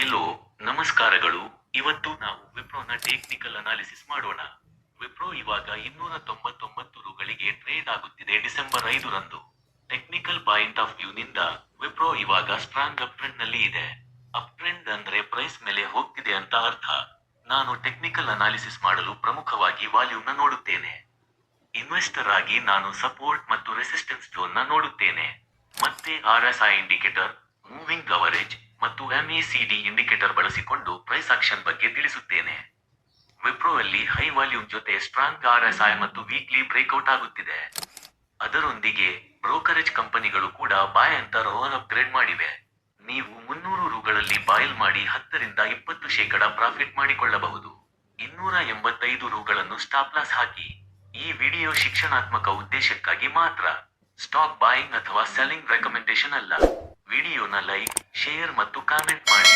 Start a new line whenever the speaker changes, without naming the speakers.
Hello, ನಮಸ್ಕಾರಗಳು. ಇವತ್ತು ನಾವು ವಿಪ್ರೋನ ಟೆಕ್ನಿಕಲ್ ಅನಾಲಿಸಿಸ್ ಮಾಡೋಣ. ವಿಪ್ರೋ ಇವಾಗ 299 ರುಗಳಿಗೆ ಟ್ರೇಡ್ ಆಗುತ್ತಿದೆ ಡಿಸೆಂಬರ್ 5ರಂದು. ಟೆಕ್ನಿಕಲ್ ಪಾಯಿಂಟ್ ಆಫ್ ವ್ಯೂ ನಿಂದ ವಿಪ್ರೋ ಇವಾಗ ಸ್ಟ್ರಾಂಗ್ ಅಪ್ ಟ್ರೆಂಡ್ ನಲ್ಲಿ ಇದೆ. ಅಪ್ ಟ್ರೆಂಡ್ ಅಂದ್ರೆ ಪ್ರೈಸ್ ಮೇಲೆ ಹೋಗ್ತಿದೆ ಅಂತ ಅರ್ಥ. ನಾನು ಟೆಕ್ನಿಕಲ್ ಅನಾಲಿಸಿಸ್ ಮಾಡಲು ಪ್ರಮುಖವಾಗಿ ವಾಲ್ಯೂಮ್ ನ ನೋಡುತ್ತೇನೆ. ಇನ್ವೆಸ್ಟರ್ ಆಗಿ ನಾನು ಸಪೋರ್ಟ್ ಮತ್ತು ರೆಸಿಸ್ಟೆನ್ಸ್ ಝೋನ್ ನ ನೋಡುತ್ತೇನೆ. ಮತ್ತೆ RSI ಇಂಡಿಕೇಟರ್, ಮೂವಿಂಗ್ ಅವರೇಜ್ ಮತ್ತು MACD ಇಂಡಿಕೇಟರ್ ಬಳಸಿಕೊಂಡು ಪ್ರೈಸ್ ಆಕ್ಷನ್ ಬಗ್ಗೆ ತಿಳಿಸುತ್ತೇನೆ. ವಿಪ್ರೋ ಅಲ್ಲಿ ಹೈ ವಾಲ್ಯೂಮ್ ಜೊತೆ ಸ್ಟ್ರಾಂಗ್ RSI ಮತ್ತು ವೀಕ್ಲಿ ಬ್ರೇಕ್ಔಟ್ ಆಗುತ್ತಿದೆ. ಅದರೊಂದಿಗೆ ಬ್ರೋಕರೇಜ್ ಕಂಪನಿಗಳು ಕೂಡ ಬಾಯ್ ಅಂತ ರೋನ್ ಅಪ್ಗ್ರೇಡ್ ಮಾಡಿವೆ. ನೀವು 300 ರುಗಳಲ್ಲಿ ಬಾಯ್ಲ್ ಮಾಡಿ 10ರಿಂದ 20% ಪ್ರಾಫಿಟ್ ಮಾಡಿಕೊಳ್ಳಬಹುದು. 285 ರುಗಳನ್ನು ಸ್ಟಾಪ್ ಲಾಸ್ ಹಾಕಿ. ಈ ವಿಡಿಯೋ ಶಿಕ್ಷಣಾತ್ಮಕ ಉದ್ದೇಶಕ್ಕಾಗಿ ಮಾತ್ರ. ಸ್ಟಾಕ್ ಬಾಯಿಂಗ್ ಅಥವಾ ಸೆಲ್ಲಿಂಗ್ ರೆಕಮೆಂಡೇಶನ್ ಅಲ್ಲ. ವಿಡಿಯೋನ ಲೈಕ್, ಶೇರ್ ಮತ್ತು ಕಾಮೆಂಟ್ ಮಾಡಿ.